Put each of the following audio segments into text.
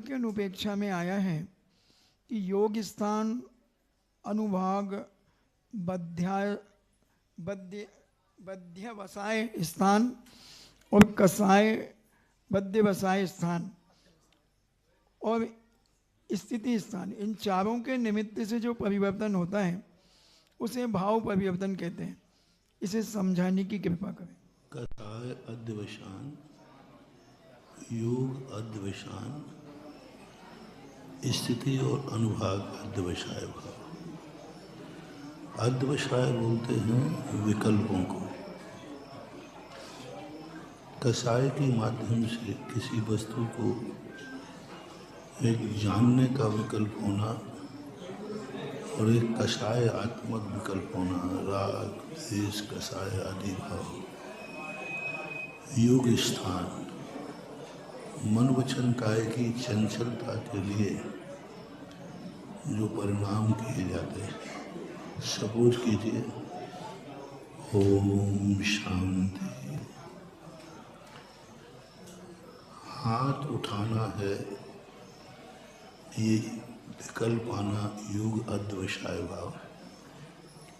के अनुपेक्षा में आया है कि योग स्थान, अनुभाग, बध्यवसाय स्थान और कसाय बध्यवसाय स्थान और स्थिति स्थान, इन चारों के निमित्त से जो परिवर्तन होता है उसे भाव परिवर्तन कहते हैं। इसे समझाने की कृपा करें। कसाय अध्यवसान, योग अध्यवसान, स्थिति और अनुभाग अध्यवसाय भाव। अध्यवसाय बोलते हैं विकल्पों को। कसाय के माध्यम से किसी वस्तु को एक जानने का विकल्प होना और एक कसाय आत्मक विकल्प होना, राग, द्वेष, कसाय आदि भाव। योग स्थान, मन वचन काय की चंचलता के लिए जो परिणाम किए जाते हैं, सपोज कीजिए ओम शांति, हाथ उठाना है, ये विकल्प आना योग अध्यवसाय भाव।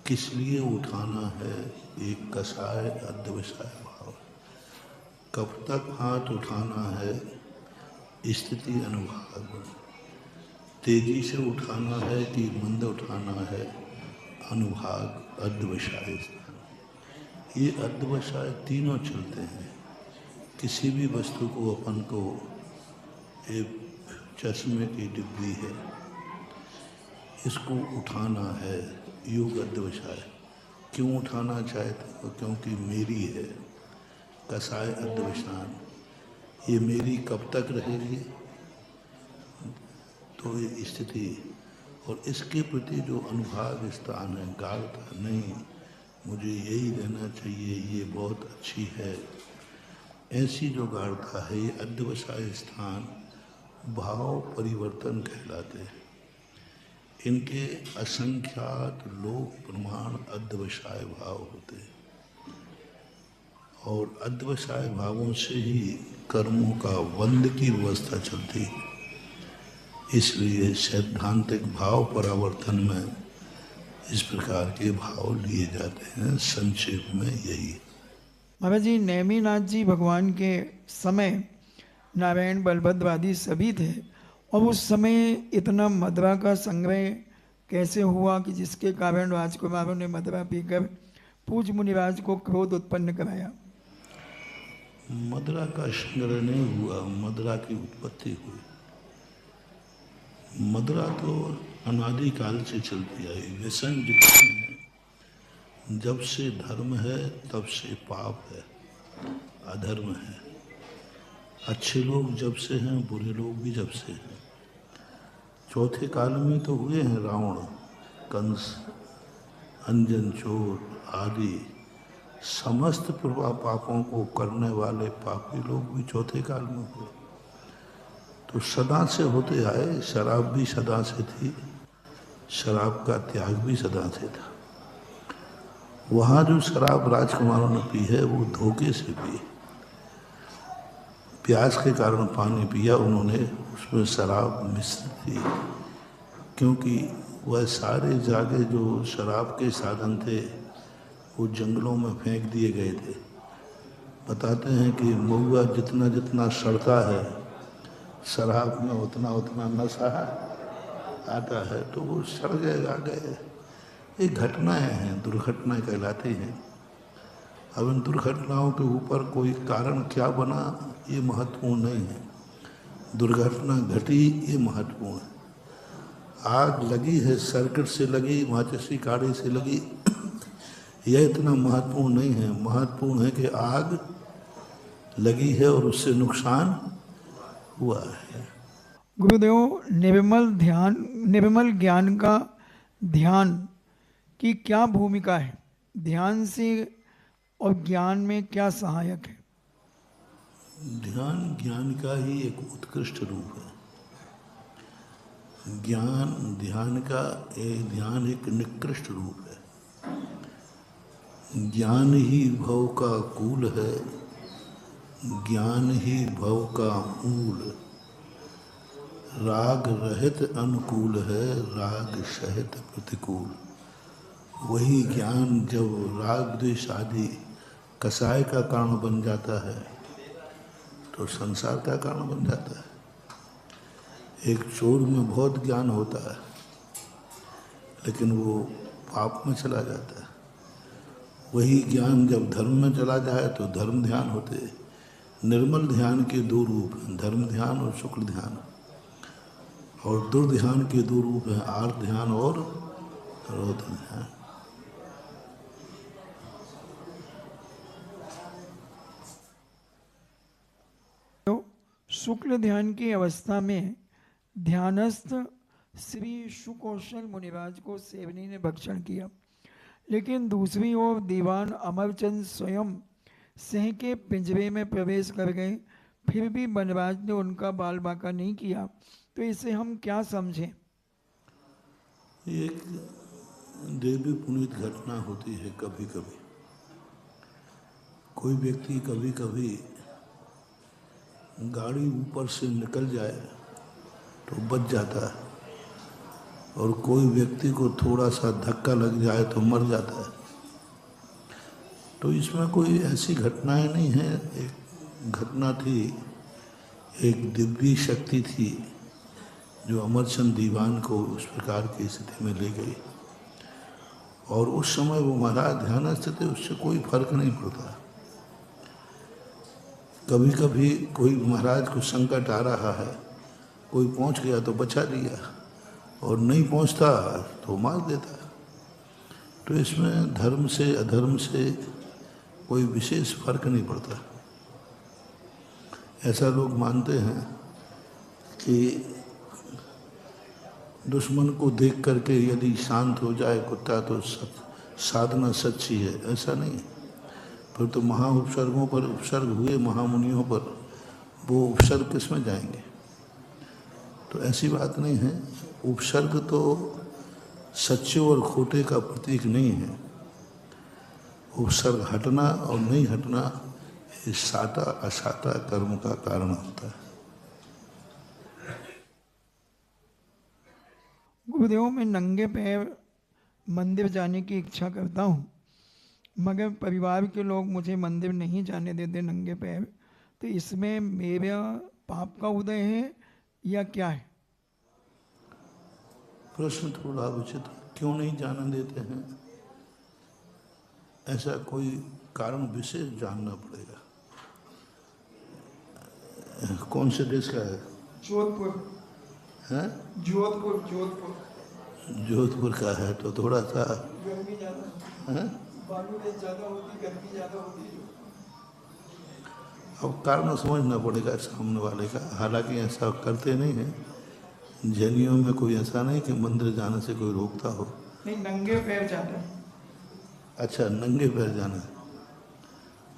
किस लिए उठाना है, एक कसाय अध्यवसाय भाव। कब तक हाथ उठाना है, स्थिति अनुभाग। तेजी से उठाना है कि मंद उठाना है, अनुभाग अध्यवसाय स्थान। ये अध्यवसाय तीनों चलते हैं। किसी भी वस्तु को अपन को, एक चश्मे की डिब्बी है, इसको उठाना है, योग अध्यवसाय। क्यों उठाना चाहते हो? क्योंकि मेरी है, कसाय अध्यवसान। ये मेरी कब तक रहेगी, तो ये स्थिति। और इसके प्रति जो अनुभाग स्थान है, गाढ़ता नहीं, मुझे यही रहना चाहिए, ये बहुत अच्छी है, ऐसी जो गाढ़ता है, ये अध्यवसाय स्थान भाव परिवर्तन कहलाते हैं। इनके असंख्यात लोक प्रमाण अध्यवसाय भाव होते हैं और अध्यवसाय भावों से ही कर्मों का वंद की व्यवस्था चलती है। इसलिए सैद्धांतिक भाव परावर्तन में इस प्रकार के भाव लिए जाते हैं। संक्षेप में यही। महाराज जी, नेमिनाथ जी भगवान के समय नारायण, बलभद्र आदि सभी थे, और उस समय इतना मदरा का संग्रह कैसे हुआ कि जिसके कारण राजकुमारों ने मदरा पीकर पूज्य मुनिराज को क्रोध उत्पन्न कराया? मदरा का संग्रह नहीं हुआ, मदरा की उत्पत्ति हुई। मदरा तो अनादिकाल से चलती आई। व्यसन जितने हैं, जब से धर्म है तब से पाप है, अधर्म है। अच्छे लोग जब से हैं, बुरे लोग भी जब से हैं। चौथे काल में तो हुए हैं रावण, कंस, अंजन चोर आदि समस्त पापों को करने वाले पापी लोग भी चौथे काल में हुए। तो सदा से होते आए। शराब भी सदा से थी, शराब का त्याग भी सदा से था। वहाँ जो शराब राजकुमारों ने पी है वो धोखे से पी। प्यास के कारण पानी पिया उन्होंने, उसमें शराब मिश्रित थी। क्योंकि वह सारे जागे जो शराब के साधन थे वो जंगलों में फेंक दिए गए थे। बताते हैं कि महुआ जितना जितना सड़ता है, शराब में उतना उतना नशा आता है, तो वो सड़ गए। ये घटनाएं हैं, दुर्घटनाएं कहलाती हैं। अब इन दुर्घटनाओं के ऊपर कोई कारण क्या बना, ये महत्वपूर्ण नहीं है। दुर्घटना घटी, ये महत्वपूर्ण है। आग लगी है, सर्किट से लगी, माचिस की काड़ी से लगी, यह इतना महत्वपूर्ण नहीं है। महत्वपूर्ण है कि आग लगी है और उससे नुकसान हुआ है। गुरुदेव, निर्मल ज्ञान का ध्यान की क्या भूमिका है? ध्यान से और ज्ञान में क्या सहायक है? ध्यान ज्ञान का ही एक उत्कृष्ट रूप है। ध्यान एक निकृष्ट रूप है। ज्ञान ही भव का कूल है, ज्ञान ही भव का मूल। राग रहित अनुकूल है, राग सहित प्रतिकूल। वही ज्ञान जब राग द्वेष आदि कसाय का कारण बन जाता है तो संसार का कारण बन जाता है। एक चोर में बहुत ज्ञान होता है लेकिन वो पाप में चला जाता है। वही ज्ञान जब धर्म में चला जाए तो धर्म ध्यान होते। निर्मल ध्यान के दो रूप हैं, धर्म ध्यान और शुक्ल ध्यान। और दुर्ध्यान के दो रूप हैं, आर्त ध्यान और रौद्र ध्यान। तो शुक्ल ध्यान की अवस्था में ध्यानस्थ श्री सुकौशल मुनिराज को सेवनी ने भक्षण किया, लेकिन दूसरी ओर दीवान अमरचंद स्वयं सिंह के पिंजरे में प्रवेश कर गए, फिर भी वनराज ने उनका बाल बांका नहीं किया। तो इसे हम क्या समझें? ये एक देवी पुनीत घटना होती है। कभी कभी कोई व्यक्ति कभी कभी गाड़ी ऊपर से निकल जाए तो बच जाता है, और कोई व्यक्ति को थोड़ा सा धक्का लग जाए तो मर जाता है। तो इसमें कोई ऐसी घटनाएं नहीं है। एक घटना थी, एक दिव्य शक्ति थी जो अमरचंद दीवान को उस प्रकार की स्थिति में ले गई, और उस समय वो महाराज ध्यानस्थ थे, उससे कोई फर्क नहीं पड़ता। कभी कभी कोई महाराज को संकट आ रहा है, कोई पहुंच गया तो बचा लिया, और नहीं पहुंचता तो मार देता। तो इसमें धर्म से अधर्म से कोई विशेष फर्क नहीं पड़ता। ऐसा लोग मानते हैं कि दुश्मन को देख करके यदि शांत हो जाए कुत्ता तो साधना सच्ची है। ऐसा नहीं। फिर तो महा उपसर्गों पर उपसर्ग हुए, महामुनियों पर, वो उपसर्ग किस में जाएंगे? तो ऐसी बात नहीं है। उपसर्ग तो सच्चे और खोटे का प्रतीक नहीं है। उपसर्ग हटना और नहीं हटना ये साता असाता कर्म का कारण होता है। गुरुदेव, मैं नंगे पैर मंदिर जाने की इच्छा करता हूँ, मगर परिवार के लोग मुझे मंदिर नहीं जाने देते नंगे पैर। तो इसमें मेरा पाप का उदय है या क्या है? प्रश्न थोड़ा उचित है। क्यों नहीं जाने देते हैं? ऐसा कोई कारण विशेष जानना पड़ेगा। कौन से देश का है? जोधपुर। हैं? जोधपुर जोधपुर। जोधपुर का है तो थोड़ा सा गर्मी ज़्यादा, है। बालू ज़्यादा होती, गर्मी ज़्यादा होती है। अब कारण समझना पड़ेगा सामने वाले का। हालांकि ऐसा करते नहीं हैं जैनियों में। कोई ऐसा नहीं कि मंदिर जाने से कोई रोकता हो। नहीं, नंगे पैर जाना है। अच्छा, नंगे पैर जाना है।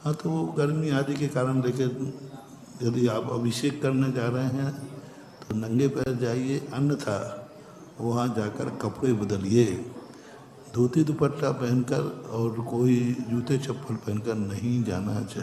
हाँ, तो वो गर्मी आदि के कारण। लेकिन यदि आप अभिषेक करने जा रहे हैं तो नंगे पैर जाइए, अन्यथा वहाँ जाकर कपड़े बदलिए। धोती दुपट्टा पहनकर और कोई जूते चप्पल पहनकर नहीं जाना चाहिए।